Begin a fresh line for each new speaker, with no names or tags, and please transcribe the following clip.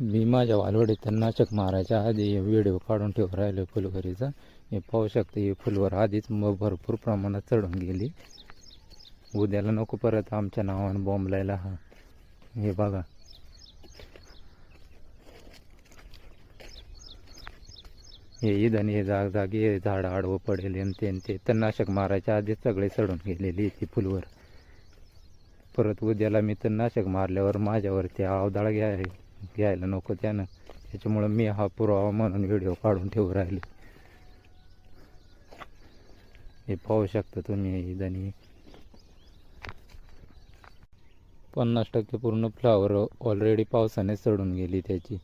मी माझ्या वालवडीत तणनाशक मारायच्या आधी व्हिडिओ काढून ठेवून राहिलो फुलवरीचा. हे पाहू शकते, ही फुलवर आधीच भरपूर प्रमाणात चढून गेली. उद्याला नको परत आमच्या नावानं बॉम्बलायला. हा हे बघा, हे इधन हे जागी हे झाड आडवं पडेल आणि ते तणनाशक मारायच्या आधीच सगळे चढून गेलेली ती फुलवर. परत उद्याला मी तणनाशक मारल्यावर माझ्यावरती अवदाळ घ्यायला नको त्यानं. त्याच्यामुळं मी हा पुरावा म्हणून व्हिडिओ काढून ठेवून राहिले. हे पाहू शकता तुम्ही, इधन 50% पूर्ण फ्लावर ऑलरेडी पावसाने चढून गेली त्याची.